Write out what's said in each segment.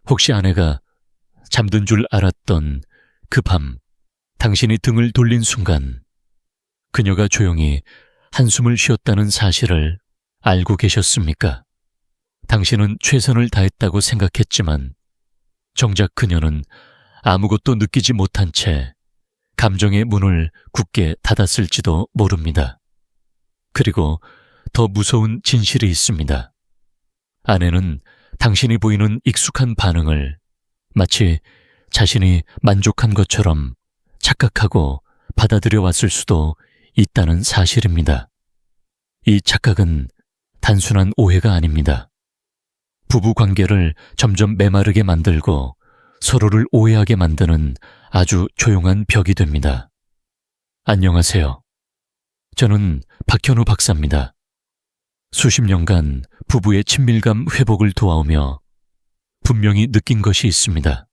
혹시 아내가 잠든 줄 알았던 그 밤 당신이 등을 돌린 순간 그녀가 조용히 한숨을 쉬었다는 사실을 알고 계셨습니까? 당신은 최선을 다했다고 생각했지만 정작 그녀는 아무것도 느끼지 못한 채 감정의 문을 굳게 닫았을지도 모릅니다. 그리고 더 무서운 진실이 있습니다. 아내는 당신이 보이는 익숙한 반응을 마치 자신이 만족한 것처럼 착각하고 받아들여 왔을 수도 있다는 사실입니다. 이 착각은 단순한 오해가 아닙니다. 부부 관계를 점점 메마르게 만들고 서로를 오해하게 만드는 아주 조용한 벽이 됩니다. 안녕하세요. 저는 박현우 박사입니다. 수십 년간 부부의 친밀감 회복을 도와오며 분명히 느낀 것이 있습니다.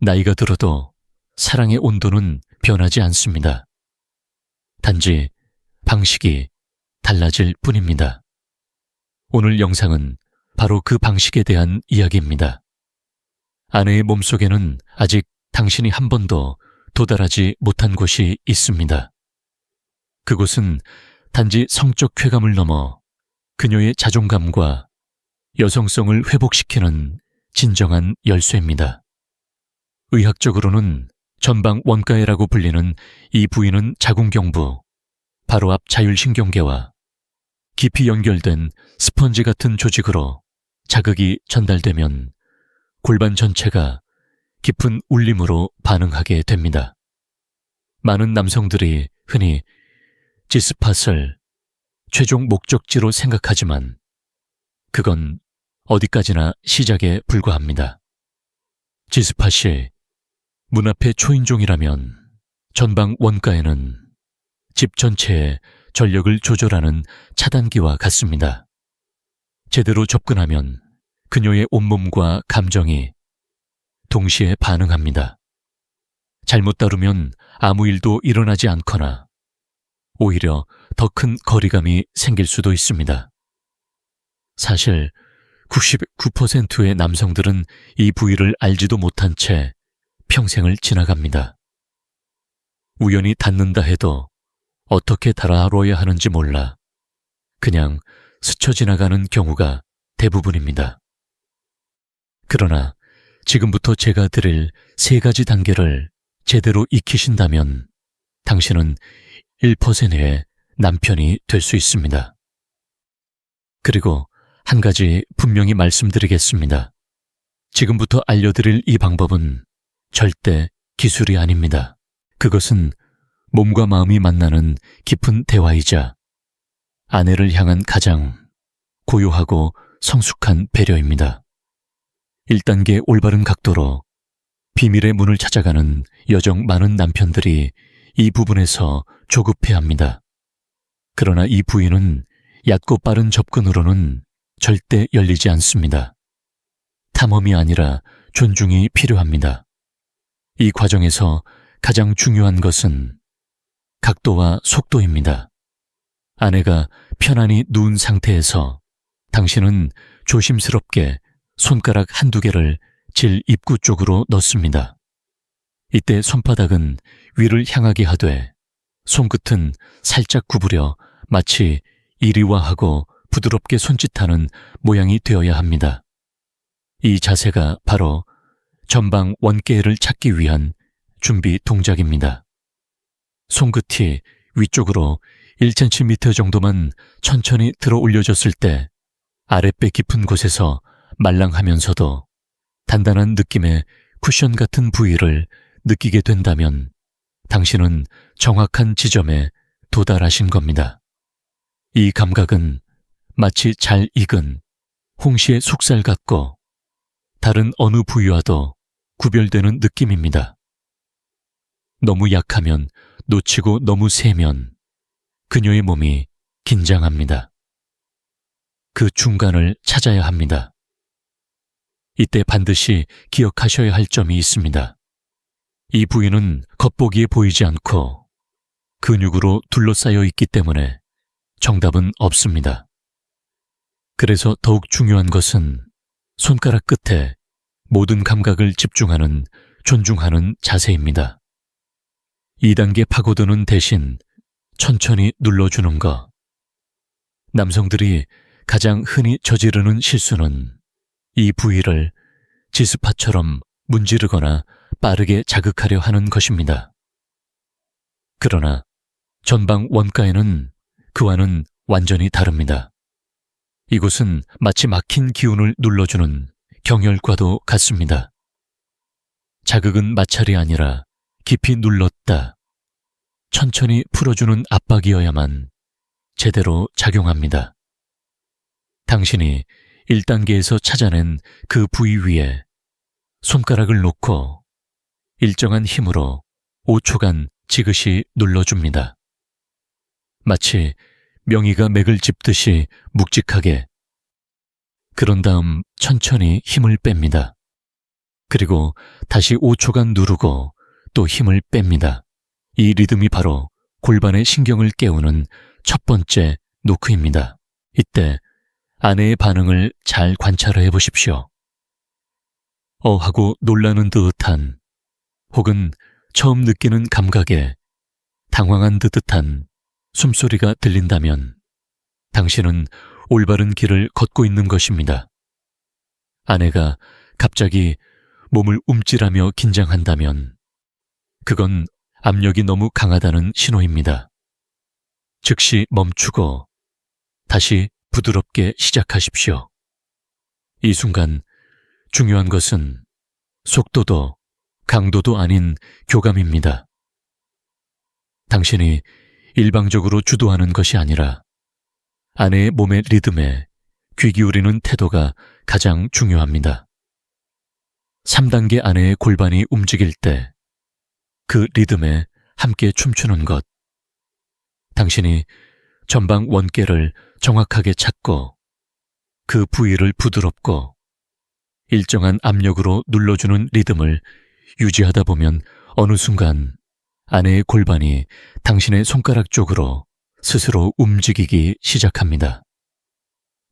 나이가 들어도 사랑의 온도는 변하지 않습니다. 단지 방식이 달라질 뿐입니다. 오늘 영상은 바로 그 방식에 대한 이야기입니다. 아내의 몸속에는 아직 당신이 한 번도 도달하지 못한 곳이 있습니다. 그곳은 단지 성적 쾌감을 넘어 그녀의 자존감과 여성성을 회복시키는 진정한 열쇠입니다. 의학적으로는 전방 원가해라고 불리는 이 부위는 자궁경부, 바로 앞 자율신경계와 깊이 연결된 스펀지 같은 조직으로 자극이 전달되면 골반 전체가 깊은 울림으로 반응하게 됩니다. 많은 남성들이 흔히 G스팟을 최종 목적지로 생각하지만 그건 어디까지나 시작에 불과합니다. G스팟이 문 앞의 초인종이라면 전방 원가에는 집 전체의 전력을 조절하는 차단기와 같습니다. 제대로 접근하면 그녀의 온몸과 감정이 동시에 반응합니다. 잘못 다루면 아무 일도 일어나지 않거나 오히려 더 큰 거리감이 생길 수도 있습니다. 사실 99%의 남성들은 이 부위를 알지도 못한 채 평생을 지나갑니다. 우연히 닿는다 해도 어떻게 다뤄야 하는지 몰라 그냥 스쳐 지나가는 경우가 대부분입니다. 그러나 지금부터 제가 드릴 3가지 단계를 제대로 익히신다면 당신은 1%의 남편이 될 수 있습니다. 그리고 한 가지 분명히 말씀드리겠습니다. 지금부터 알려드릴 이 방법은 절대 기술이 아닙니다. 그것은 몸과 마음이 만나는 깊은 대화이자 아내를 향한 가장 고요하고 성숙한 배려입니다. 1단계 올바른 각도로 비밀의 문을 찾아가는 여정 많은 남편들이 이 부분에서 조급해합니다. 그러나 이 부위는 얕고 빠른 접근으로는 절대 열리지 않습니다. 탐험이 아니라 존중이 필요합니다. 이 과정에서 가장 중요한 것은 각도와 속도입니다. 아내가 편안히 누운 상태에서 당신은 조심스럽게 손가락 한두 개를 질 입구 쪽으로 넣습니다. 이때 손바닥은 위를 향하게 하되 손끝은 살짝 구부려 마치 이리와하고 부드럽게 손짓하는 모양이 되어야 합니다. 이 자세가 바로 전방 원계를 찾기 위한 준비 동작입니다. 손끝이 위쪽으로 1cm 정도만 천천히 들어 올려졌을 때 아랫배 깊은 곳에서 말랑하면서도 단단한 느낌의 쿠션 같은 부위를 느끼게 된다면 당신은 정확한 지점에 도달하신 겁니다. 이 감각은 마치 잘 익은 홍시의 속살 같고 다른 어느 부위와도 구별되는 느낌입니다. 너무 약하면 놓치고 너무 세면 그녀의 몸이 긴장합니다. 그 중간을 찾아야 합니다. 이때 반드시 기억하셔야 할 점이 있습니다. 이 부위는 겉보기에 보이지 않고 근육으로 둘러싸여 있기 때문에 정답은 없습니다. 그래서 더욱 중요한 것은 손가락 끝에 모든 감각을 집중하는, 존중하는 자세입니다. 2단계 파고드는 대신 천천히 눌러주는 것. 남성들이 가장 흔히 저지르는 실수는 이 부위를 지스파처럼 문지르거나 빠르게 자극하려 하는 것입니다. 그러나 전방 원가에는 그와는 완전히 다릅니다. 이곳은 마치 막힌 기운을 눌러주는 경혈과도 같습니다. 자극은 마찰이 아니라 깊이 눌렀다, 천천히 풀어주는 압박이어야만 제대로 작용합니다. 당신이 1단계에서 찾아낸 그 부위 위에 손가락을 놓고 일정한 힘으로 5초간 지그시 눌러줍니다. 마치 명의가 맥을 짚듯이 묵직하게. 그런 다음 천천히 힘을 뺍니다. 그리고 다시 5초간 누르고 또 힘을 뺍니다. 이 리듬이 바로 골반의 신경을 깨우는 첫 번째 노크입니다. 이때 아내의 반응을 잘 관찰해 보십시오. 하고 놀라는 듯한, 혹은 처음 느끼는 감각에 당황한 듯한 숨소리가 들린다면 당신은 올바른 길을 걷고 있는 것입니다. 아내가 갑자기 몸을 움찔하며 긴장한다면 그건 압력이 너무 강하다는 신호입니다. 즉시 멈추고 다시 부드럽게 시작하십시오. 이 순간 중요한 것은 속도도 강도도 아닌 교감입니다. 당신이 일방적으로 주도하는 것이 아니라 아내의 몸의 리듬에 귀 기울이는 태도가 가장 중요합니다. 3단계 아내의 골반이 움직일 때 그 리듬에 함께 춤추는 것. 당신이 전방 원께를 정확하게 찾고 그 부위를 부드럽고 일정한 압력으로 눌러주는 리듬을 유지하다 보면 어느 순간 아내의 골반이 당신의 손가락 쪽으로 스스로 움직이기 시작합니다.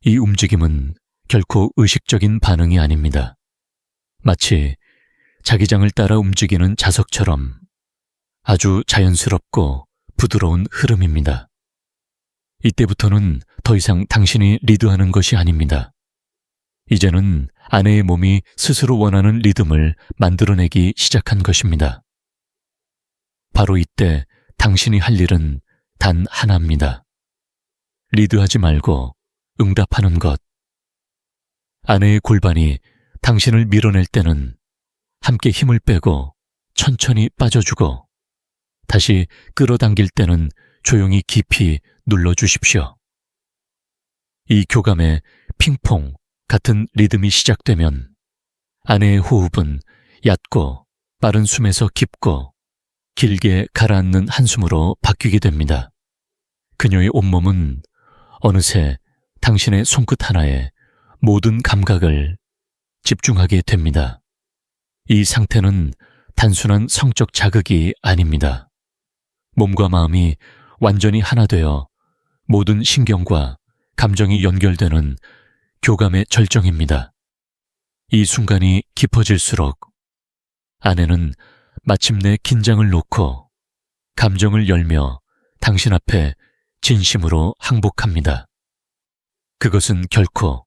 이 움직임은 결코 의식적인 반응이 아닙니다. 마치 자기장을 따라 움직이는 자석처럼 아주 자연스럽고 부드러운 흐름입니다. 이때부터는 더 이상 당신이 리드하는 것이 아닙니다. 이제는 아내의 몸이 스스로 원하는 리듬을 만들어내기 시작한 것입니다. 바로 이때 당신이 할 일은 단 하나입니다. 리드하지 말고 응답하는 것. 아내의 골반이 당신을 밀어낼 때는 함께 힘을 빼고 천천히 빠져주고 다시 끌어당길 때는 조용히 깊이 눌러주십시오. 이 교감의 핑퐁 같은 리듬이 시작되면 아내의 호흡은 얕고 빠른 숨에서 깊고 길게 가라앉는 한숨으로 바뀌게 됩니다. 그녀의 온몸은 어느새 당신의 손끝 하나에 모든 감각을 집중하게 됩니다. 이 상태는 단순한 성적 자극이 아닙니다. 몸과 마음이 완전히 하나 되어 모든 신경과 감정이 연결되는 교감의 절정입니다. 이 순간이 깊어질수록 아내는 마침내 긴장을 놓고 감정을 열며 당신 앞에 진심으로 항복합니다. 그것은 결코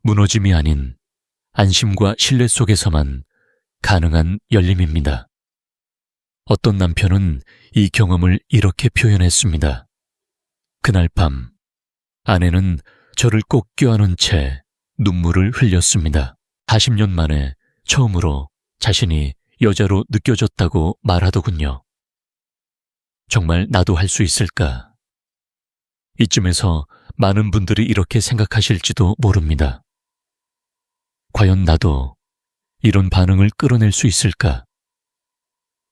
무너짐이 아닌 안심과 신뢰 속에서만 가능한 열림입니다. 어떤 남편은 이 경험을 이렇게 표현했습니다. 그날 밤 아내는 저를 꼭 껴안은 채 눈물을 흘렸습니다. 40년 만에 처음으로 자신이 여자로 느껴졌다고 말하더군요. 정말 나도 할 수 있을까? 이쯤에서 많은 분들이 이렇게 생각하실지도 모릅니다. 과연 나도 이런 반응을 끌어낼 수 있을까?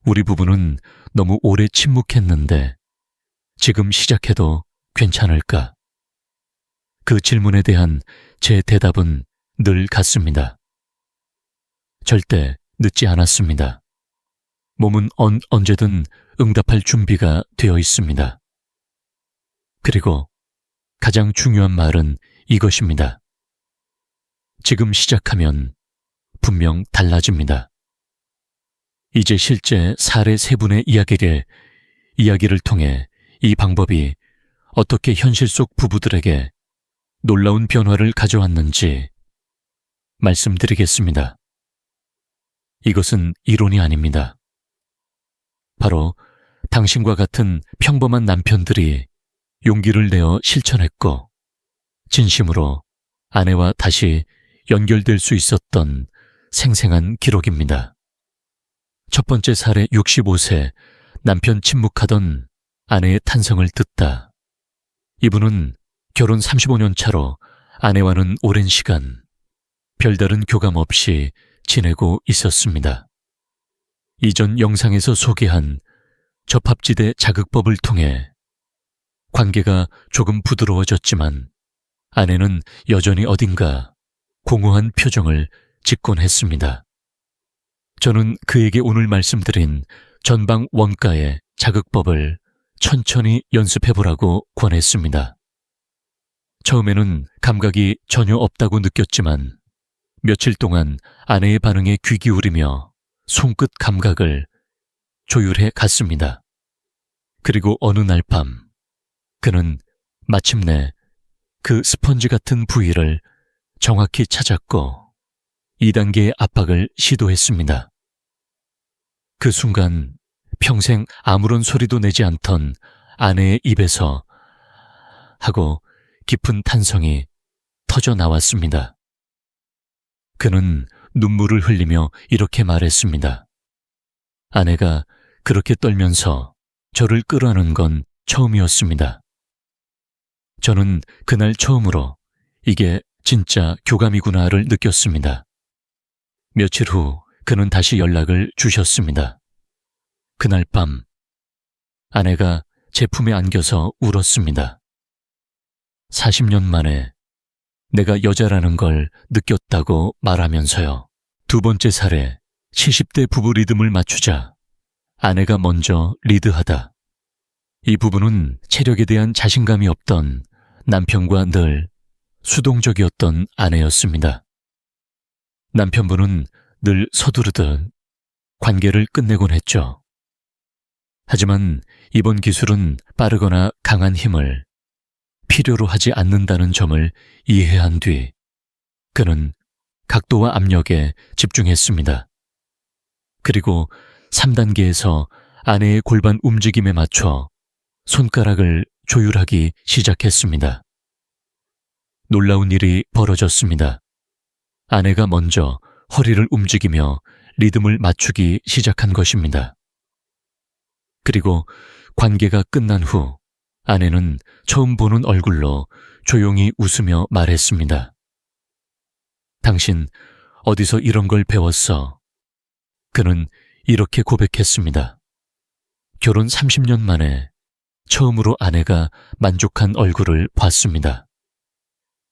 우리 부부는 너무 오래 침묵했는데 지금 시작해도 괜찮을까? 그 질문에 대한 제 대답은 늘 같습니다. 절대 늦지 않았습니다. 몸은 언제든 응답할 준비가 되어 있습니다. 그리고 가장 중요한 말은 이것입니다. 지금 시작하면 분명 달라집니다. 이제 실제 사례 3분의 이야기를 통해 이 방법이 어떻게 현실 속 부부들에게 놀라운 변화를 가져왔는지 말씀드리겠습니다. 이것은 이론이 아닙니다. 바로 당신과 같은 평범한 남편들이 용기를 내어 실천했고 진심으로 아내와 다시 연결될 수 있었던 생생한 기록입니다. 첫 번째 사례 65세 남편 침묵하던 아내의 탄성을 듣다. 이분은 결혼 35년 차로 아내와는 오랜 시간 별다른 교감 없이 지내고 있었습니다. 이전 영상에서 소개한 접합지대 자극법을 통해 관계가 조금 부드러워졌지만 아내는 여전히 어딘가 공허한 표정을 짓곤 했습니다. 저는 그에게 오늘 말씀드린 전방 원가의 자극법을 천천히 연습해보라고 권했습니다. 처음에는 감각이 전혀 없다고 느꼈지만 며칠 동안 아내의 반응에 귀 기울이며 손끝 감각을 조율해 갔습니다. 그리고 어느 날 밤 그는 마침내 그 스펀지 같은 부위를 정확히 찾았고 2단계의 압박을 시도했습니다. 그 순간 평생 아무런 소리도 내지 않던 아내의 입에서 하고 깊은 탄성이 터져 나왔습니다. 그는 눈물을 흘리며 이렇게 말했습니다. 아내가 그렇게 떨면서 저를 끌어안은 건 처음이었습니다. 저는 그날 처음으로 이게 진짜 교감이구나를 느꼈습니다. 며칠 후 그는 다시 연락을 주셨습니다. 그날 밤 아내가 제 품에 안겨서 울었습니다. 40년 만에 내가 여자라는 걸 느꼈다고 말하면서요. 두 번째 사례 70대 부부 리듬을 맞추자 아내가 먼저 리드하다. 이 부부는 체력에 대한 자신감이 없던 남편과 늘 수동적이었던 아내였습니다. 남편분은 늘 서두르듯 관계를 끝내곤 했죠. 하지만 이번 기술은 빠르거나 강한 힘을 필요로 하지 않는다는 점을 이해한 뒤 그는 각도와 압력에 집중했습니다. 그리고 3단계에서 아내의 골반 움직임에 맞춰 손가락을 조율하기 시작했습니다. 놀라운 일이 벌어졌습니다. 아내가 먼저 허리를 움직이며 리듬을 맞추기 시작한 것입니다. 그리고 관계가 끝난 후 아내는 처음 보는 얼굴로 조용히 웃으며 말했습니다. 당신 어디서 이런 걸 배웠어? 그는 이렇게 고백했습니다. 결혼 30년 만에 처음으로 아내가 만족한 얼굴을 봤습니다.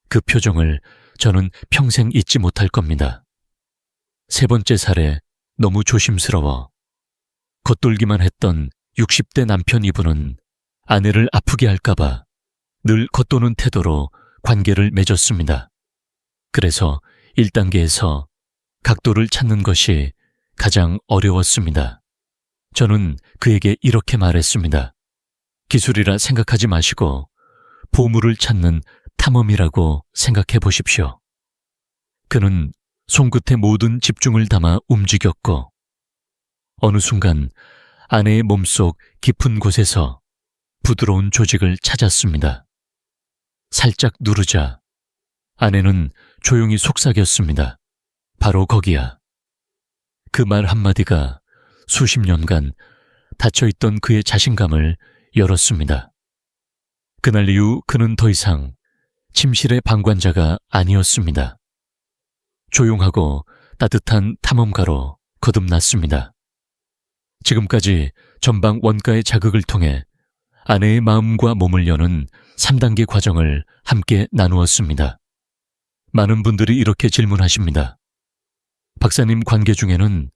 그 표정을 저는 평생 잊지 못할 겁니다. 세 번째 사례 너무 조심스러워. 겉돌기만 했던 60대 남편 이분은 아내를 아프게 할까봐 늘 겉도는 태도로 관계를 맺었습니다. 그래서 1단계에서 각도를 찾는 것이 가장 어려웠습니다. 저는 그에게 이렇게 말했습니다. 기술이라 생각하지 마시고 보물을 찾는 탐험이라고 생각해 보십시오. 그는 손끝에 모든 집중을 담아 움직였고 어느 순간 아내의 몸속 깊은 곳에서 부드러운 조직을 찾았습니다. 살짝 누르자 아내는 조용히 속삭였습니다. 바로 거기야. 그 말 한마디가 수십 년간 닫혀있던 그의 자신감을 열었습니다. 그날 이후 그는 더 이상 침실의 방관자가 아니었습니다. 조용하고 따뜻한 탐험가로 거듭났습니다. 지금까지 전방 원가의 자극을 통해 아내의 마음과 몸을 여는 3단계 과정을 함께 나누었습니다. 많은 분들이 이렇게 질문하십니다. 박사님 관계 중에는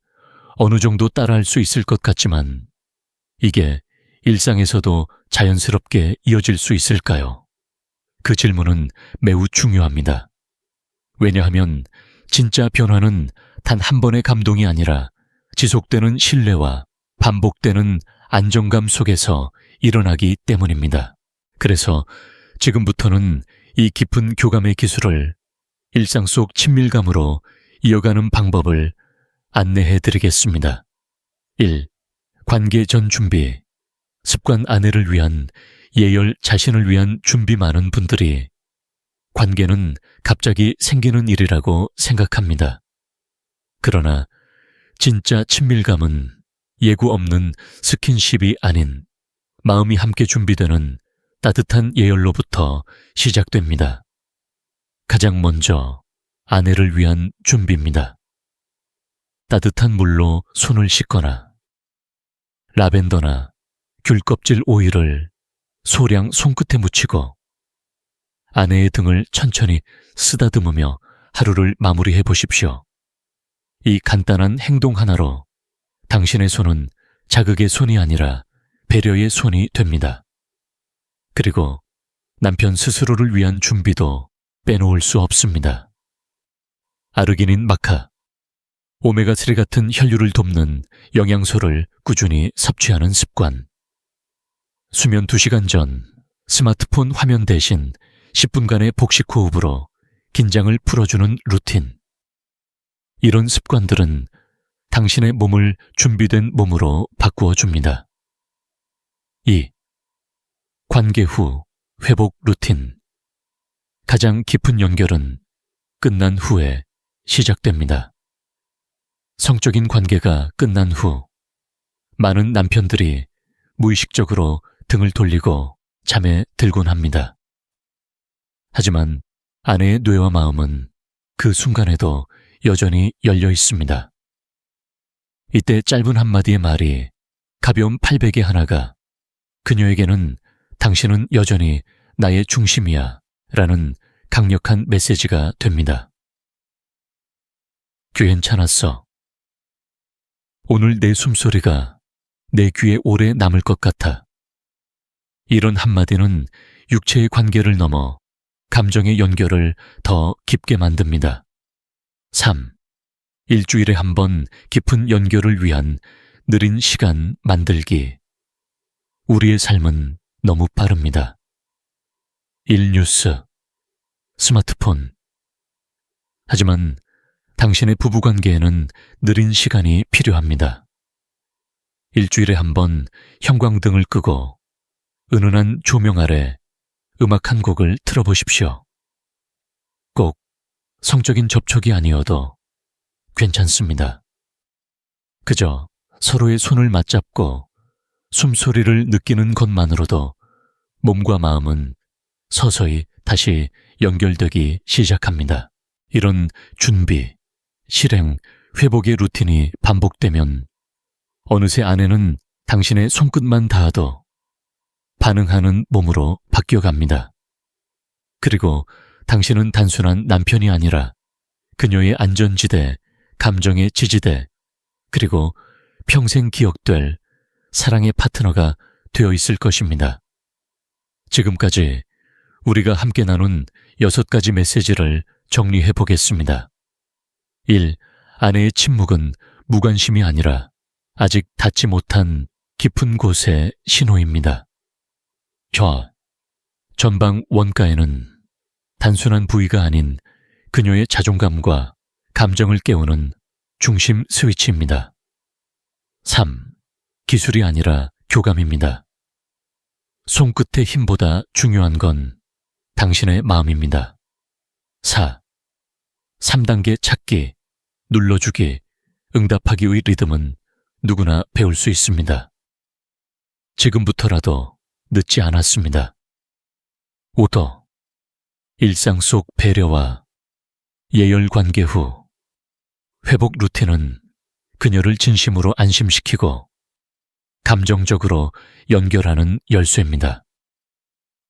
어느 정도 따라할 수 있을 것 같지만 이게 일상에서도 자연스럽게 이어질 수 있을까요? 그 질문은 매우 중요합니다. 왜냐하면 진짜 변화는 단 한 번의 감동이 아니라 지속되는 신뢰와 반복되는 안정감 속에서 일어나기 때문입니다. 그래서 지금부터는 이 깊은 교감의 기술을 일상 속 친밀감으로 이어가는 방법을 안내해 드리겠습니다. 1. 관계 전 준비. 습관 아내를 위한 예열 자신을 위한 준비. 많은 분들이 관계는 갑자기 생기는 일이라고 생각합니다. 그러나 진짜 친밀감은 예고 없는 스킨십이 아닌 마음이 함께 준비되는 따뜻한 예열로부터 시작됩니다. 가장 먼저 아내를 위한 준비입니다. 따뜻한 물로 손을 씻거나 라벤더나 귤껍질 오일을 소량 손끝에 묻히고 아내의 등을 천천히 쓰다듬으며 하루를 마무리해 보십시오. 이 간단한 행동 하나로 당신의 손은 자극의 손이 아니라 배려의 손이 됩니다. 그리고 남편 스스로를 위한 준비도 빼놓을 수 없습니다. 아르기닌 마카, 오메가3 같은 혈류를 돕는 영양소를 꾸준히 섭취하는 습관. 수면 2시간 전 스마트폰 화면 대신 10분간의 복식 호흡으로 긴장을 풀어주는 루틴. 이런 습관들은 당신의 몸을 준비된 몸으로 바꾸어 줍니다. 2. 관계 후 회복 루틴. 가장 깊은 연결은 끝난 후에 시작됩니다. 성적인 관계가 끝난 후 많은 남편들이 무의식적으로 등을 돌리고 잠에 들곤 합니다. 하지만 아내의 뇌와 마음은 그 순간에도 여전히 열려 있습니다. 이때 짧은 한마디의 말이 가벼운 팔베개 하나가 그녀에게는 당신은 여전히 나의 중심이야 라는 강력한 메시지가 됩니다. 괜찮았어. 오늘 내 숨소리가 내 귀에 오래 남을 것 같아. 이런 한마디는 육체의 관계를 넘어 감정의 연결을 더 깊게 만듭니다. 3. 일주일에 한 번 깊은 연결을 위한 느린 시간 만들기. 우리의 삶은 너무 빠릅니다. 1뉴스, 스마트폰. 하지만 당신의 부부관계에는 느린 시간이 필요합니다. 일주일에 한 번 형광등을 끄고 은은한 조명 아래 음악 한 곡을 틀어보십시오. 꼭 성적인 접촉이 아니어도 괜찮습니다. 그저 서로의 손을 맞잡고 숨소리를 느끼는 것만으로도 몸과 마음은 서서히 다시 연결되기 시작합니다. 이런 준비, 실행, 회복의 루틴이 반복되면 어느새 아내는 당신의 손끝만 닿아도 반응하는 몸으로 바뀌어갑니다. 그리고 당신은 단순한 남편이 아니라 그녀의 안전지대, 감정의 지지대, 그리고 평생 기억될 사랑의 파트너가 되어 있을 것입니다. 지금까지 우리가 함께 나눈 6가지 메시지를 정리해 보겠습니다. 1. 아내의 침묵은 무관심이 아니라 아직 닿지 못한 깊은 곳의 신호입니다. 전방 원가에는 단순한 부위가 아닌 그녀의 자존감과 감정을 깨우는 중심 스위치입니다. 3. 기술이 아니라 교감입니다. 손끝의 힘보다 중요한 건 당신의 마음입니다. 4. 3단계 찾기, 눌러주기, 응답하기의 리듬은 누구나 배울 수 있습니다. 지금부터라도 늦지 않았습니다. 5더 일상 속 배려와 예열 관계 후 회복 루틴은 그녀를 진심으로 안심시키고 감정적으로 연결하는 열쇠입니다.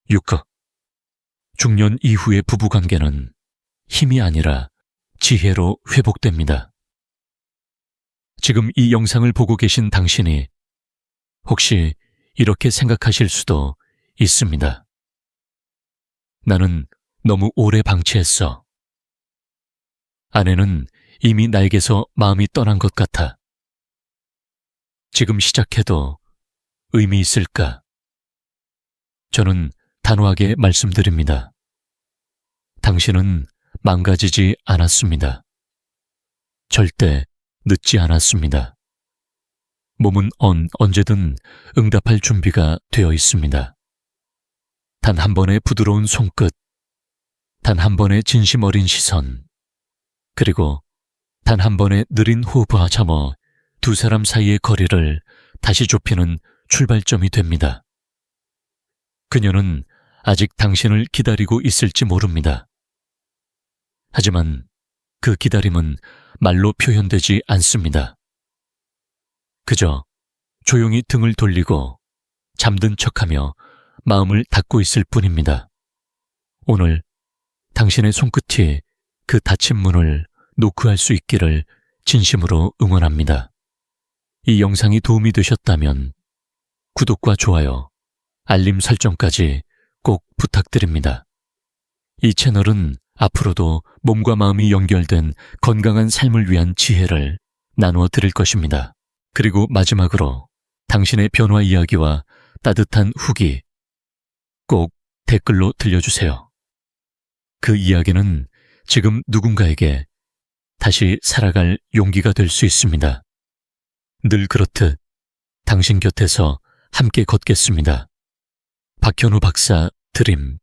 6. 중년 이후의 부부관계는 힘이 아니라 지혜로 회복됩니다. 지금 이 영상을 보고 계신 당신이 혹시 이렇게 생각하실 수도 있습니다. 나는 너무 오래 방치했어. 아내는 이미 나에게서 마음이 떠난 것 같아. 지금 시작해도 의미 있을까? 저는 단호하게 말씀드립니다. 당신은 망가지지 않았습니다. 절대 늦지 않았습니다. 몸은 언제든 응답할 준비가 되어 있습니다. 단 한 번의 부드러운 손끝, 단 한 번의 진심 어린 시선, 그리고 단 한 번의 느린 호흡과 잠어 두 사람 사이의 거리를 다시 좁히는 출발점이 됩니다. 그녀는 아직 당신을 기다리고 있을지 모릅니다. 하지만 그 기다림은 말로 표현되지 않습니다. 그저 조용히 등을 돌리고 잠든 척하며 마음을 닫고 있을 뿐입니다. 오늘 당신의 손끝이 그 닫힌 문을 노크할 수 있기를 진심으로 응원합니다. 이 영상이 도움이 되셨다면 구독과 좋아요, 알림 설정까지 꼭 부탁드립니다. 이 채널은 앞으로도 몸과 마음이 연결된 건강한 삶을 위한 지혜를 나누어 드릴 것입니다. 그리고 마지막으로 당신의 변화 이야기와 따뜻한 후기 꼭 댓글로 들려주세요. 그 이야기는 지금 누군가에게 다시 살아갈 용기가 될 수 있습니다. 늘 그렇듯 당신 곁에서 함께 걷겠습니다. 박현우 박사 드림.